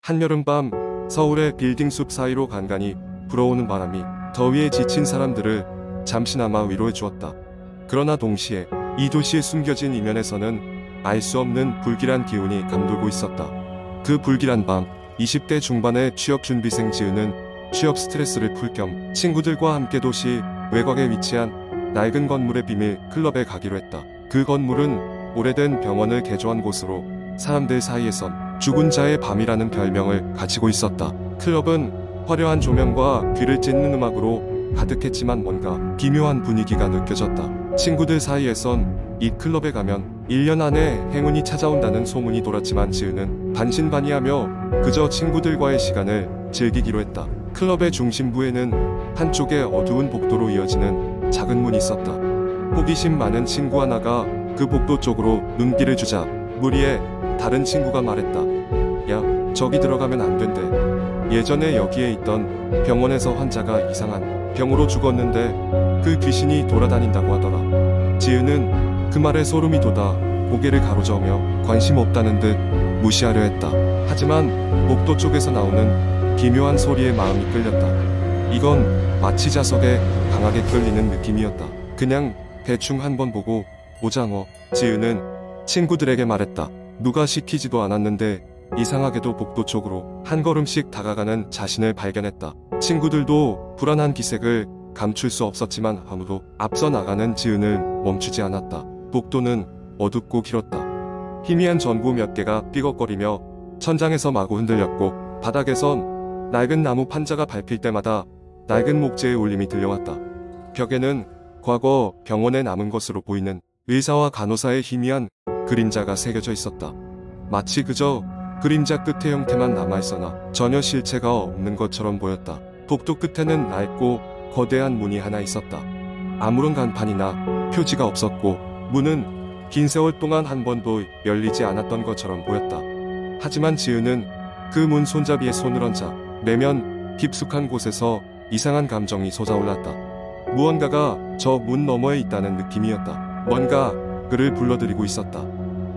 한여름밤 서울의 빌딩 숲 사이로 간간히 불어오는 바람이 더위에 지친 사람들을 잠시나마 위로해 주었다. 그러나 동시에 이 도시의 숨겨진 이면에서는 알 수 없는 불길한 기운이 감돌고 있었다. 그 불길한 밤, 20대 중반의 취업준비생 지은은 취업 스트레스를 풀 겸 친구들과 함께 도시 외곽에 위치한 낡은 건물의 비밀 클럽에 가기로 했다. 그 건물은 오래된 병원을 개조한 곳으로 사람들 사이에선 죽은 자의 밤이라는 별명을 가지고 있었다. 클럽은 화려한 조명과 귀를 찢는 음악으로 가득했지만 뭔가 기묘한 분위기가 느껴졌다. 친구들 사이에선 이 클럽에 가면 1년 안에 행운이 찾아온다는 소문이 돌았지만 지은은 반신반의하며 그저 친구들과의 시간을 즐기기로 했다. 클럽의 중심부에는 한쪽에 어두운 복도로 이어지는 작은 문이 있었다. 호기심 많은 친구 하나가 그 복도 쪽으로 눈길을 주자 무리에 다른 친구가 말했다. 야, 저기 들어가면 안 된대. 예전에 여기에 있던 병원에서 환자가 이상한 병으로 죽었는데 그 귀신이 돌아다닌다고 하더라. 지은은 그 말에 소름이 돋아 고개를 가로저으며 관심 없다는 듯 무시하려 했다. 하지만 복도 쪽에서 나오는 기묘한 소리에 마음이 끌렸다. 이건 마치 자석에 강하게 끌리는 느낌이었다. 그냥 대충 한번 보고 오자뭐. 지은은 친구들에게 말했다. 누가 시키지도 않았는데 이상하게도 복도 쪽으로 한 걸음씩 다가가는 자신을 발견했다. 친구들도 불안한 기색을 감출 수 없었지만 아무도 앞서 나가는 지은을 멈추지 않았다. 복도는 어둡고 길었다. 희미한 전구 몇 개가 삐걱거리며 천장에서 마구 흔들렸고 바닥에선 낡은 나무 판자가 밟힐 때마다 낡은 목재의 울림이 들려왔다. 벽에는 과거 병원에 남은 것으로 보이는 의사와 간호사의 희미한 그림자가 새겨져 있었다. 마치 그저 그림자 끝의 형태만 남아있으나 전혀 실체가 없는 것처럼 보였다. 복도 끝에는 낡고 거대한 문이 하나 있었다. 아무런 간판이나 표지가 없었고 문은 긴 세월 동안 한 번도 열리지 않았던 것처럼 보였다. 하지만 지은은 그 문 손잡이에 손을 얹자 내면 깊숙한 곳에서 이상한 감정이 솟아올랐다. 무언가가 저 문 너머에 있다는 느낌이었다. 뭔가 그를 불러들이고 있었다.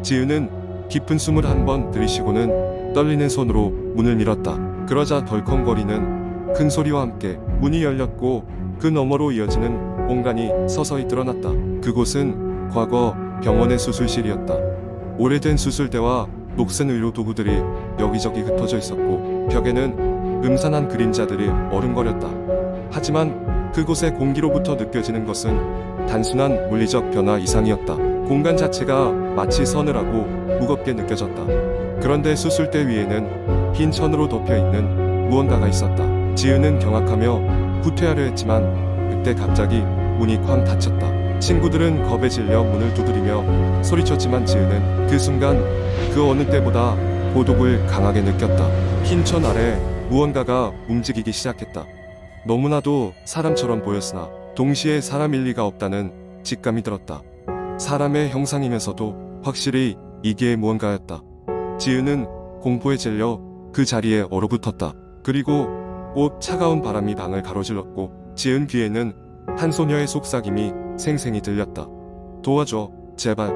지은은 깊은 숨을 한번 들이쉬고는 떨리는 손으로 문을 밀었다. 그러자 덜컹거리는 큰 소리와 함께 문이 열렸고 그 너머로 이어지는 공간이 서서히 드러났다. 그곳은 과거 병원의 수술실이었다. 오래된 수술대와 녹슨 의료 도구들이 여기저기 흩어져 있었고 벽에는 음산한 그림자들이 어른거렸다. 하지만 그곳의 공기로부터 느껴지는 것은 단순한 물리적 변화 이상이었다. 공간 자체가 마치 서늘하고 무겁게 느껴졌다. 그런데 수술대 위에는 흰 천으로 덮여있는 무언가가 있었다. 지은은 경악하며 후퇴하려 했지만 그때 갑자기 문이 쾅 닫혔다. 친구들은 겁에 질려 문을 두드리며 소리쳤지만 지은은 그 순간 그 어느 때보다 고독을 강하게 느꼈다. 흰 천 아래 무언가가 움직이기 시작했다. 너무나도 사람처럼 보였으나 동시에 사람일 리가 없다는 직감이 들었다. 사람의 형상이면서도 확실히 이게 무언가였다. 지은은 공포에 질려 그 자리에 얼어붙었다. 그리고 곧 차가운 바람이 방을 가로질렀고 지은 귀에는 한 소녀의 속삭임이 생생히 들렸다. 도와줘, 제발.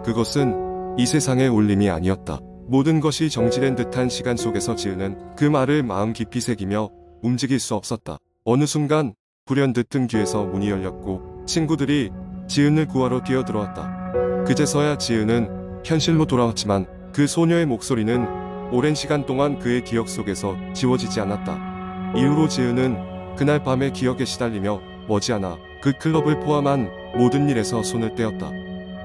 그것은 이 세상의 울림이 아니었다. 모든 것이 정지된 듯한 시간 속에서 지은은 그 말을 마음 깊이 새기며 움직일 수 없었다. 어느 순간 불현듯 등 뒤에서 문이 열렸고 친구들이 지은을 구하러 뛰어들어왔다. 그제서야 지은은 현실로 돌아왔지만 그 소녀의 목소리는 오랜 시간 동안 그의 기억 속에서 지워지지 않았다. 이후로 지은은 그날 밤의 기억에 시달리며 머지않아 그 클럽을 포함한 모든 일에서 손을 떼었다.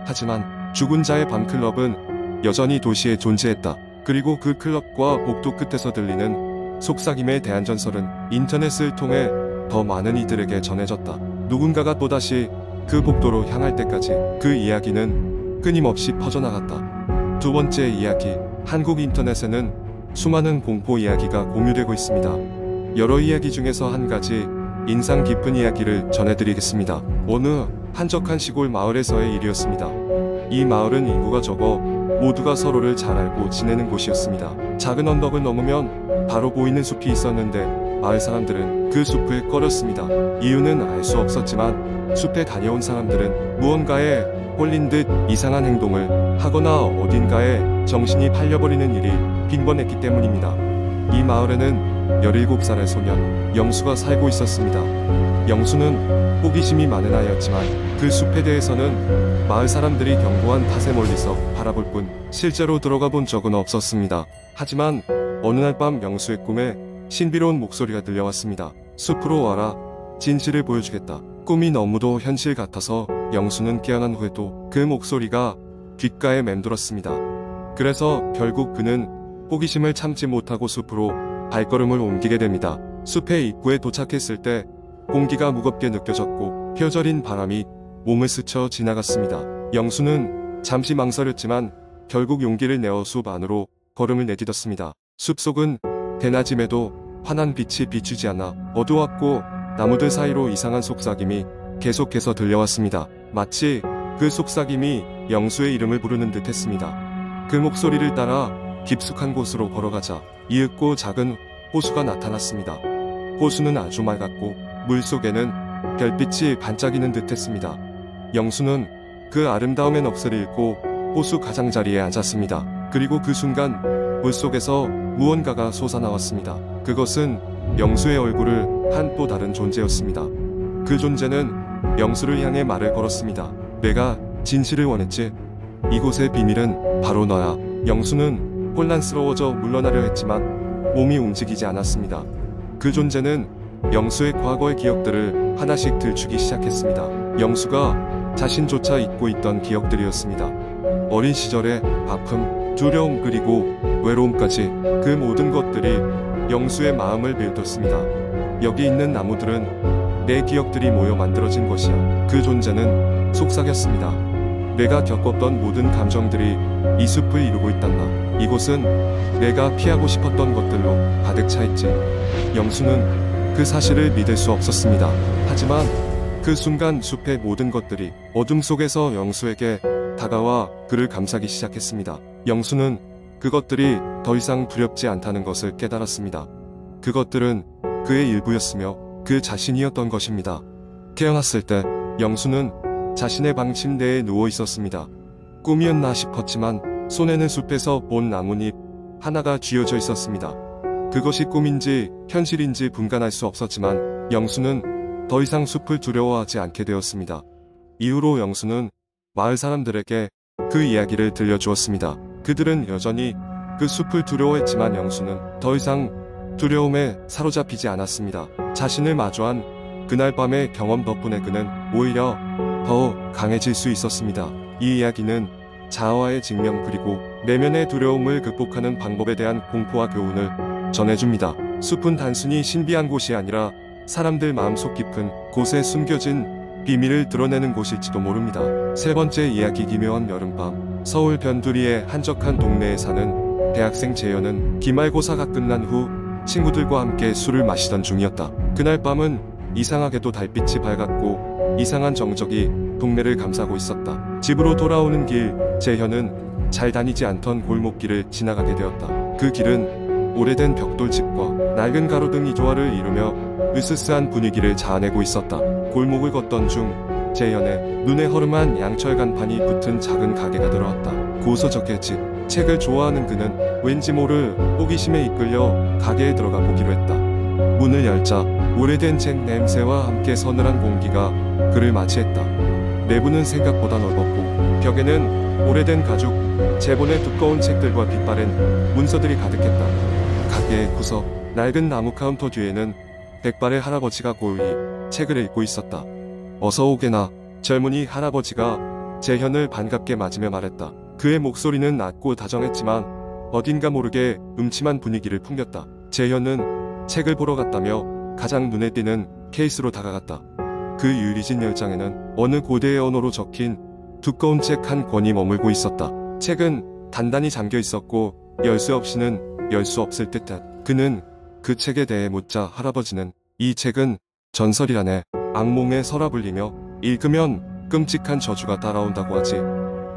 하지만 죽은 자의 밤 클럽은 여전히 도시에 존재했다. 그리고 그 클럽과 복도 끝에서 들리는 속삭임에 대한 전설은 인터넷을 통해 더 많은 이들에게 전해졌다. 누군가가 또다시 그 복도로 향할 때까지 그 이야기는 끊임없이 퍼져나갔다. 두 번째 이야기, 한국 인터넷에는 수많은 공포 이야기가 공유되고 있습니다. 여러 이야기 중에서 한 가지 인상 깊은 이야기를 전해드리겠습니다. 어느 한적한 시골 마을에서의 일이었습니다. 이 마을은 인구가 적어 모두가 서로를 잘 알고 지내는 곳이었습니다. 작은 언덕을 넘으면 바로 보이는 숲이 있었는데 마을 사람들은 그 숲을 꺼렸습니다. 이유는 알 수 없었지만 숲에 다녀온 사람들은 무언가에 홀린 듯 이상한 행동을 하거나 어딘가에 정신이 팔려버리는 일이 빈번했기 때문입니다. 이 마을에는 17살의 소년 영수가 살고 있었습니다. 영수는 호기심이 많은 아이였지만 그 숲에 대해서는 마을 사람들이 경고한 탓에 멀리서 바라볼 뿐 실제로 들어가 본 적은 없었습니다. 하지만 어느 날 밤 영수의 꿈에 신비로운 목소리가 들려왔습니다. 숲으로 와라. 진실을 보여주겠다. 꿈이 너무도 현실 같아서 영수는 깨어난 후에도 그 목소리가 귓가에 맴돌았습니다. 그래서 결국 그는 호기심을 참지 못하고 숲으로 발걸음을 옮기게 됩니다. 숲의 입구에 도착했을 때 공기가 무겁게 느껴졌고 펴저린 바람이 몸을 스쳐 지나갔습니다. 영수는 잠시 망설였지만 결국 용기를 내어 숲 안으로 걸음을 내딛었습니다. 숲속은 대낮임에도 환한 빛이 비추지 않아 어두웠고 나무들 사이로 이상한 속삭임이 계속해서 들려왔습니다. 마치 그 속삭임이 영수의 이름을 부르는 듯 했습니다. 그 목소리를 따라 깊숙한 곳으로 걸어가자 이윽고 작은 호수가 나타났습니다. 호수는 아주 맑았고 물속에는 별빛이 반짝이는 듯 했습니다. 영수는 그 아름다움의 넋을 잃고 호수 가장자리에 앉았습니다. 그리고 그 순간 물속에서 무언가가 솟아나왔습니다. 그것은 영수의 얼굴을 한 또 다른 존재였습니다. 그 존재는 영수를 향해 말을 걸었습니다. 내가 진실을 원했지? 이곳의 비밀은 바로 너야. 영수는 혼란스러워져 물러나려 했지만 몸이 움직이지 않았습니다. 그 존재는 영수의 과거의 기억들을 하나씩 들추기 시작했습니다. 영수가 자신조차 잊고 있던 기억들이었습니다. 어린 시절의 아픔, 두려움 그리고 외로움까지 그 모든 것들이 영수의 마음을 밀었습니다. 여기 있는 나무들은 내 기억들이 모여 만들어진 것이야. 그 존재는 속삭였습니다. 내가 겪었던 모든 감정들이 이 숲을 이루고 있단다. 이곳은 내가 피하고 싶었던 것들로 가득 차 있지. 영수는 그 사실을 믿을 수 없었습니다. 하지만 그 순간 숲의 모든 것들이 어둠 속에서 영수에게 다가와 그를 감싸기 시작했습니다. 영수는 그것들이 더 이상 두렵지 않다는 것을 깨달았습니다. 그것들은 그의 일부였으며 그 자신이었던 것입니다. 태어났을 때 영수는 자신의 방 침대에 누워 있었습니다. 꿈이었나 싶었지만 손에는 숲에서 본 나뭇잎 하나가 쥐어져 있었습니다. 그것이 꿈인지 현실인지 분간할 수 없었지만 영수는 더 이상 숲을 두려워하지 않게 되었습니다. 이후로 영수는 마을 사람들에게 그 이야기를 들려주었습니다. 그들은 여전히 그 숲을 두려워했지만 영수는 더 이상 두려움에 사로잡히지 않았습니다. 자신을 마주한 그날 밤의 경험 덕분에 그는 오히려 더 강해질 수 있었습니다. 이 이야기는 자아와의 직면 그리고 내면의 두려움을 극복하는 방법에 대한 공포와 교훈을 전해줍니다. 숲은 단순히 신비한 곳이 아니라 사람들 마음속 깊은 곳에 숨겨진 비밀을 드러내는 곳일지도 모릅니다. 세 번째 이야기 기묘한 여름밤. 서울 변두리의 한적한 동네에 사는 대학생 재현은 기말고사가 끝난 후 친구들과 함께 술을 마시던 중이었다. 그날 밤은 이상하게도 달빛이 밝았고 이상한 정적이 동네를 감싸고 있었다. 집으로 돌아오는 길, 재현은 잘 다니지 않던 골목길을 지나가게 되었다. 그 길은 오래된 벽돌집과 낡은 가로등이 조화를 이루며 으스스한 분위기를 자아내고 있었다. 골목을 걷던 중 재현의 눈에 허름한 양철 간판이 붙은 작은 가게가 들어왔다. 고서적해진 책을 좋아하는 그는 왠지 모를 호기심에 이끌려 가게에 들어가 보기로 했다. 문을 열자 오래된 책 냄새와 함께 서늘한 공기가 그를 맞이했다. 내부는 생각보다 넓었고 벽에는 오래된 가죽, 제본의 두꺼운 책들과 빛바랜 문서들이 가득했다. 가게의 구석, 낡은 나무 카운터 뒤에는 백발의 할아버지가 고요히 책을 읽고 있었다. 어서 오게나. 젊은이 할아버지가 재현을 반갑게 맞으며 말했다. 그의 목소리는 낮고 다정했지만 어딘가 모르게 음침한 분위기를 풍겼다. 재현은 책을 보러 갔다며 가장 눈에 띄는 케이스로 다가갔다. 그 유리진 열장에는 어느 고대의 언어로 적힌 두꺼운 책 한 권이 머물고 있었다. 책은 단단히 잠겨 있었고 열쇠 없이는 열 수 없을 듯했다. 그는 그 책에 대해 묻자 할아버지는 이 책은 전설이라네. 악몽의 서라불리며 읽으면 끔찍한 저주가 따라온다고 하지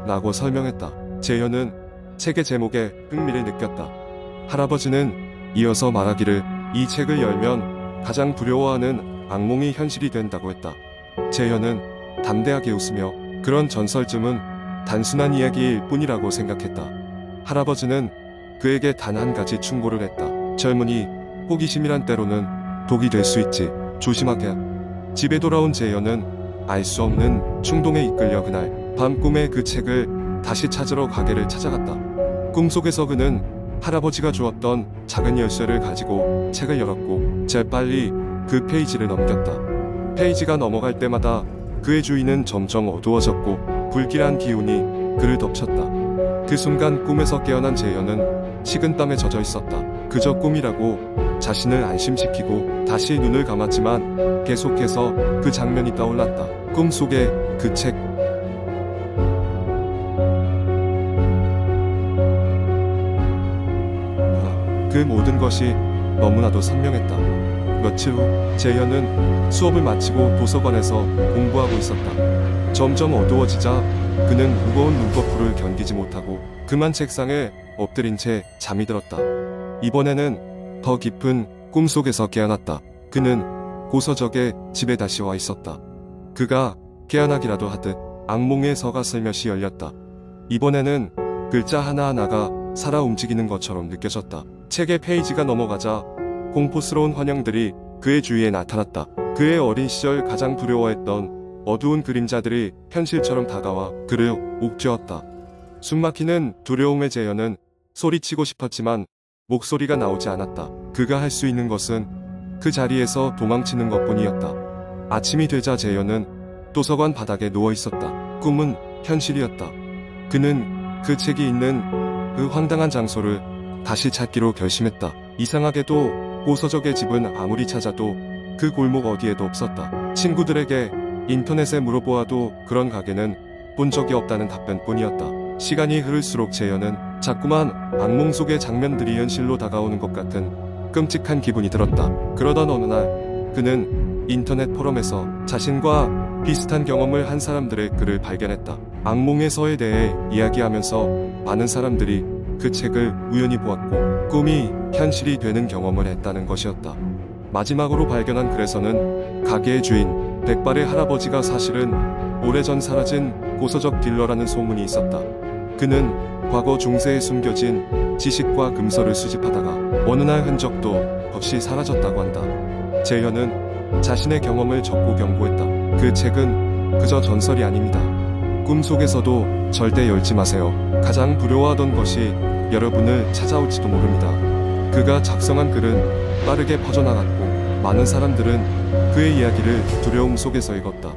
라고 설명했다. 재현은 책의 제목에 흥미를 느꼈다. 할아버지는 이어서 말하기를 이 책을 열면 가장 두려워하는 악몽이 현실이 된다고 했다. 재현은 담대하게 웃으며 그런 전설쯤은 단순한 이야기일 뿐이라고 생각했다. 할아버지는 그에게 단 한 가지 충고를 했다. 젊은이, 호기심이란 때로는 독이 될 수 있지. 조심하게. 집에 돌아온 재현은 알 수 없는 충동에 이끌려 그날 밤 꿈에 그 책을 다시 찾으러 가게를 찾아갔다. 꿈속에서 그는 할아버지가 주었던 작은 열쇠를 가지고 책을 열었고 재빨리 그 페이지를 넘겼다. 페이지가 넘어갈 때마다 그의 주위는 점점 어두워졌고 불길한 기운이 그를 덮쳤다. 그 순간 꿈에서 깨어난 재현은 식은땀에 젖어 있었다. 그저 꿈이라고 자신을 안심시키고 다시 눈을 감았지만 계속해서 그 장면이 떠올랐다. 꿈속에 그 책. 그 모든 것이 너무나도 선명했다. 며칠 후 재현은 수업을 마치고 도서관에서 공부하고 있었다. 점점 어두워지자 그는 무거운 눈꺼풀을 견디지 못하고 그만 책상에 엎드린 채 잠이 들었다. 이번에는 더 깊은 꿈속에서 깨어났다. 그는 고서적의 집에 다시 와 있었다. 그가 깨어나기라도 하듯 악몽의 서가 슬며시 열렸다. 이번에는 글자 하나하나가 살아 움직이는 것처럼 느껴졌다. 책의 페이지가 넘어가자 공포스러운 환영들이 그의 주위에 나타났다. 그의 어린 시절 가장 두려워했던 어두운 그림자들이 현실처럼 다가와 그를 옥죄었다. 숨막히는 두려움의 재현은 소리치고 싶었지만 목소리가 나오지 않았다. 그가 할 수 있는 것은 그 자리에서 도망치는 것뿐이었다. 아침이 되자 재현은 도서관 바닥에 누워 있었다. 꿈은 현실이었다. 그는 그 책이 있는 그 황당한 장소를 다시 찾기로 결심했다. 이상하게도 고서적의 집은 아무리 찾아도 그 골목 어디에도 없었다. 친구들에게 인터넷에 물어보아도 그런 가게는 본 적이 없다는 답변뿐이었다. 시간이 흐를수록 재현은 자꾸만 악몽 속의 장면들이 현실로 다가오는 것 같은 끔찍한 기분이 들었다. 그러던 어느 날 그는 인터넷 포럼에서 자신과 비슷한 경험을 한 사람들의 글을 발견했다. 악몽의 서에 대해 이야기하면서 많은 사람들이 그 책을 우연히 보았고 꿈이 현실이 되는 경험을 했다는 것이었다. 마지막으로 발견한 글에서는 가게의 주인 백발의 할아버지가 사실은 오래전 사라진 고서적 딜러라는 소문이 있었다. 그는 과거 중세에 숨겨진 지식과 금서를 수집하다가 어느 날 흔적도 없이 사라졌다고 한다. 재현은 자신의 경험을 적고 경고했다. 그 책은 그저 전설이 아닙니다. 꿈속에서도 절대 열지 마세요. 가장 두려워하던 것이 여러분을 찾아올지도 모릅니다. 그가 작성한 글은 빠르게 퍼져나갔고 많은 사람들은 그의 이야기를 두려움 속에서 읽었다.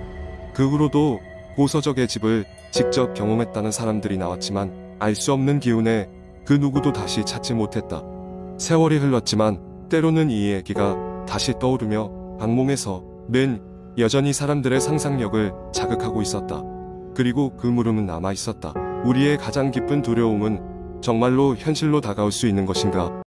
그 후로도 고서적의 집을 직접 경험했다는 사람들이 나왔지만 알 수 없는 기운에 그 누구도 다시 찾지 못했다. 세월이 흘렀지만 때로는 이 얘기가 다시 떠오르며 악몽에서는 여전히 사람들의 상상력을 자극하고 있었다. 그리고 그 물음은 남아 있었다. 우리의 가장 깊은 두려움은 정말로 현실로 다가올 수 있는 것인가?